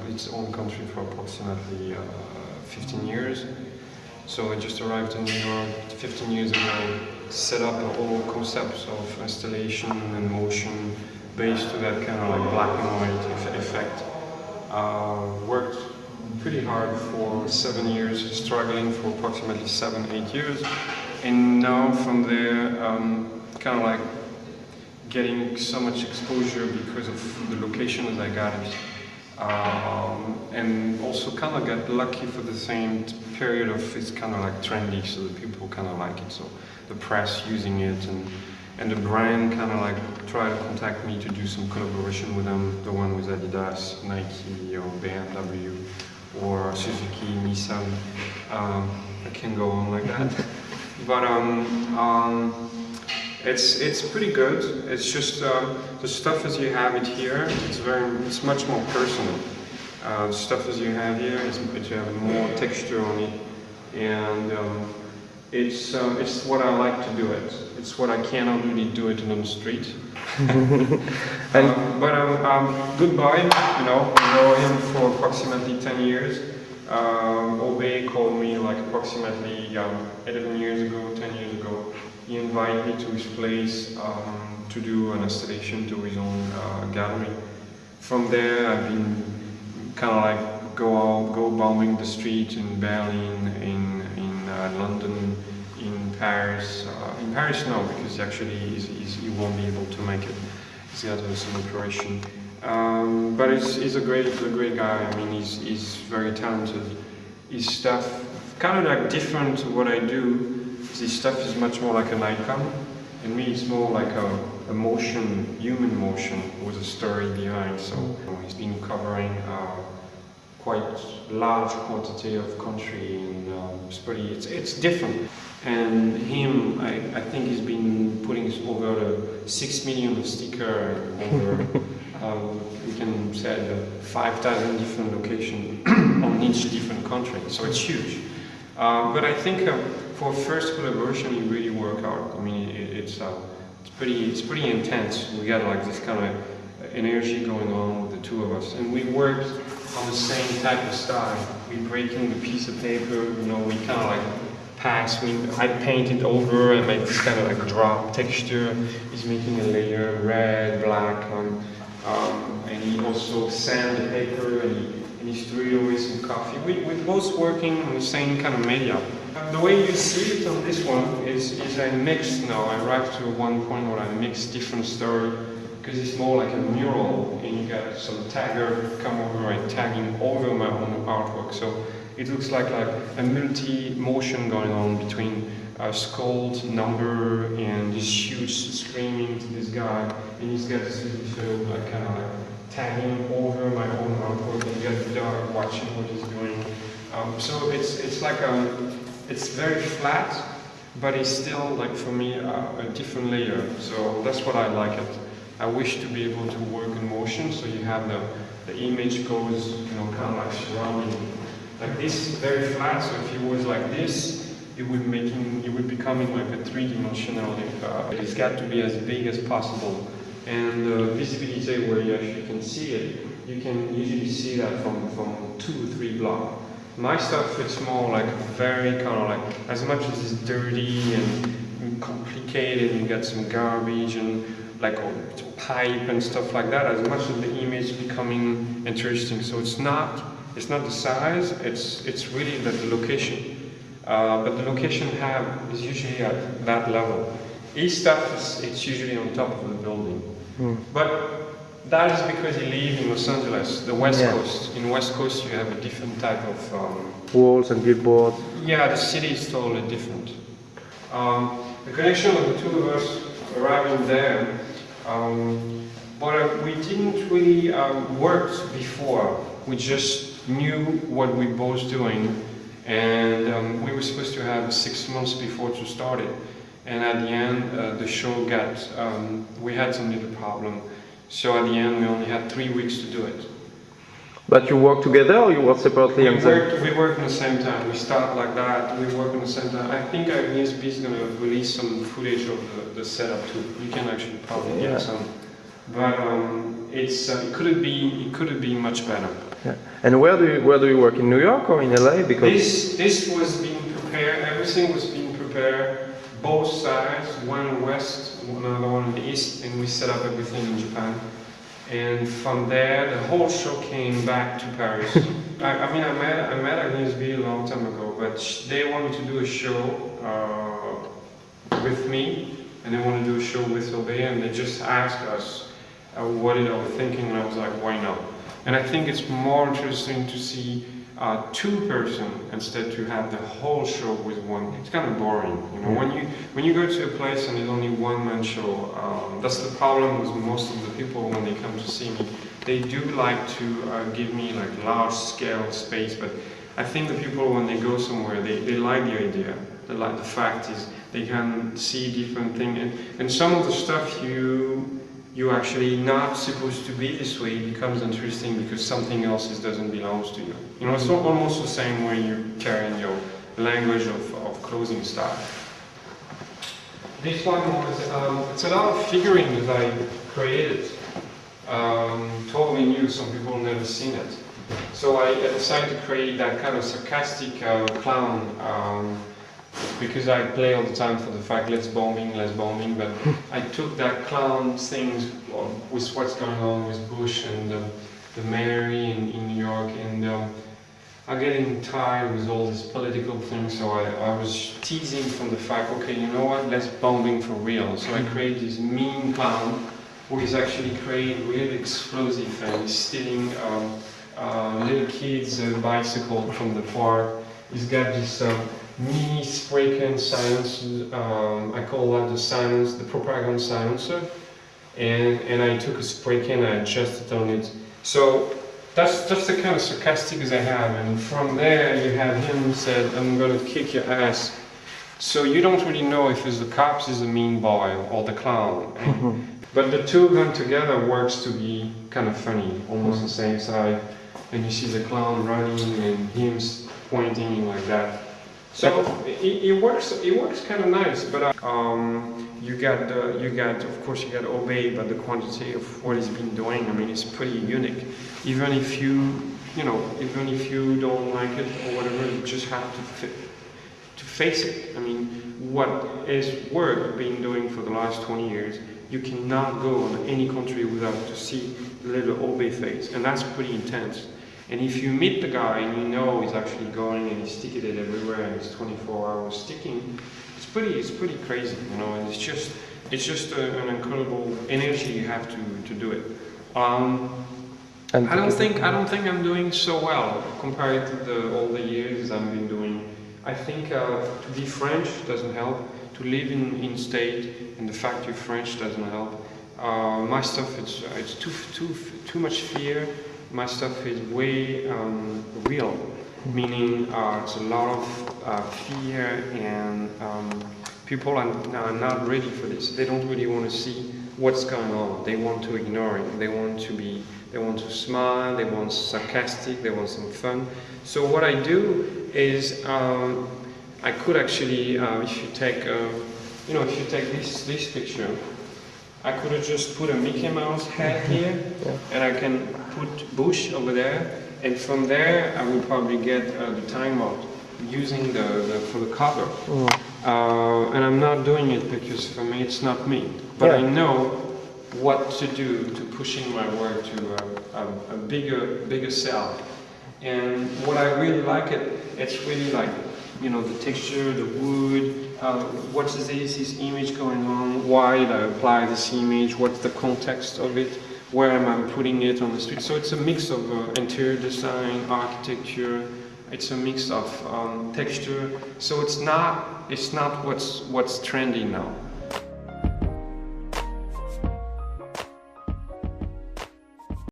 its own country for approximately 15 years. So I just arrived in New York 15 years ago, set up a whole concept of installation and motion based to that kind of like black and white effect. Worked pretty hard for 7 years, struggling for approximately 7-8 years, and now from there, kind of like getting so much exposure because of the location that I got it. And also kind of got lucky for the same period of it's kind of like trendy, so the people kind of like it. So the press using it and the brand kind of like try to contact me to do some collaboration with them. The one with Adidas, Nike, or BMW, or Suzuki, Nissan. I can go on like that. But it's pretty good. It's just the stuff as you have it here. It's much more personal. The stuff as you have here you have more texture on it, and it's what I like to do it. It's what I cannot really do it on the street. But goodbye. You know, I know him for approximately 10 years. Obey called me like approximately 11 years ago, 10 years ago. He invited me to his place to do an installation to his own gallery. From there, I've been kind of like go bombing the street in Berlin, in London, in Paris. In Paris, no, because actually he won't be able to make it. He's got some operation. But he's a great guy. I mean, he's very talented. His stuff kind of like different to what I do. His stuff is much more like an icon, and me it's more like a motion, human motion with a story behind. So he's been covering quite large quantity of country, and it's different. And him, I think he's been putting over 6 million of sticker over. We can say 5,000 different locations on each different country, so it's huge. But I think for first collaboration, it really worked out. I mean, it's pretty intense. We got like this kind of energy going on with the two of us, and we worked on the same type of style. We breaking the piece of paper, you know, we kind of like pass. I paint it over and make this kind of like drop texture. He's making a layer, red, black, and he also sand the paper, and he's doing away some coffee. We're both working on the same kind of media. The way you see it on this one is I mixed now. I arrived to one point where I mixed different story, because it's more like a mural, and you got some tagger come over and tagging over my own artwork. So it looks like a multi-motion going on between a scold number and this huge screaming to this guy, and he's got this little like kind of like tagging over my own artwork, and you got the dog watching what he's doing. So it's like it's very flat, but it's still like for me a different layer. So that's what I like it. I wish to be able to work in motion, so you have the image goes, you know, kind of like surrounding. Like this, very flat. So if it was like this, it would becoming like a three-dimensional. It's got to be as big as possible. And visibility, where you actually can see it, you can usually see that from 2 or 3 blocks. My stuff, it's more like very kind of like, as much as it's dirty and complicated, you got some garbage and like pipe and stuff like that, as much as the image becoming interesting. So it's not the size, it's really the location. But the location is usually at that level. His stuff it's usually on top of the building. But that is because he lives in Los Angeles, the West Coast. In West Coast, you have a different type of walls and billboards. Yeah, the city is totally different. The connection of the two of us arriving there, but we didn't really work before. We just knew what we both doing, and we were supposed to have 6 months before to start it. And at the end, the show we had some little problem. So at the end, we only had 3 weeks to do it. But you work together, or you work separately? We work at the same time. We start like that. We work at the same time. I think AGNES B is going to release some footage of the setup too. You can actually probably get some. But it could be much better. Yeah. And where do you work, in New York or in LA? Because this was being prepared. Everything was being prepared. Both sides, one west, another one in the east, and we set up everything in Japan. And from there, the whole show came back to Paris. I mean, I met AGNES B a long time ago, but they wanted to do a show with me, and they wanted to do a show with Obey, and they just asked us what I was thinking, and I was like, why not? And I think it's more interesting to see two-person instead to have the whole show with one. It's kind of boring, you know. When you go to a place and there's only one-man show, that's the problem with most of the people when they come to see me. They do like to give me like large-scale space, but I think the people when they go somewhere, they like the idea. They like the fact is they can see different things, and some of the stuff you're actually not supposed to be this way. It becomes interesting because something else doesn't belong to you. You know, it's almost the same way you're carrying your language of clothing style. This one was, it's a lot of figurines that I created. Totally new, some people have never seen it. So I decided to create that kind of sarcastic clown. Because I play all the time for the fact less bombing, but I took that clown things with what's going on with Bush and the Mary in New York, and I'm getting tired with all these political things, so I was teasing from the fact, okay, you know what, less bombing for real. So I created this mean clown who is actually creating really explosive things, stealing little kids' bicycle from the park. He's got this mini spray can silencer, I call that the propaganda silencer, and I took a spray can and I adjusted on it. So that's the kind of sarcastic as I have, and from there you have him who said, I'm gonna kick your ass. So you don't really know if it's the cops is the mean boy or the clown. But the two of them together works to be kind of funny, almost the same side. And you see the clown running and him pointing like that. So it works kind of nice, but you got of course you got Obey, but the quantity of what he's been doing, I mean, it's pretty unique. Even if even if you don't like it or whatever, you just have to face it. I mean, what is work been doing for the last 20 years? You cannot go in any country without to see the little Obey face, and that's pretty intense. And if you meet the guy and you know he's actually going and he's sticking it everywhere and he's 24 hours sticking, it's pretty crazy, you know. And it's just an incredible energy you have to do it. I don't think I'm doing so well compared to all the years I've been doing. I think to be French doesn't help. To live in state and the fact you're French doesn't help. My stuff it's too much fear. My stuff is way real, meaning it's a lot of fear, and people are not ready for this. They don't really want to see what's going on. They want to ignore it. They want to smile. They want sarcastic. They want some fun. So what I do is I could actually, if you take this picture. I could have just put a Mickey Mouse head here, and I can put Bush over there, and from there I will probably get the time out using for the cover. And I'm not doing it because for me it's not me, but I know what to do to pushing my work to a bigger self. And what I really like it's really like, you know, the texture, the wood. What is this image going on? Why did I apply this image? What's the context of it? Where am I putting it on the street? So it's a mix of interior design, architecture. It's a mix of texture. So it's not what's trendy now.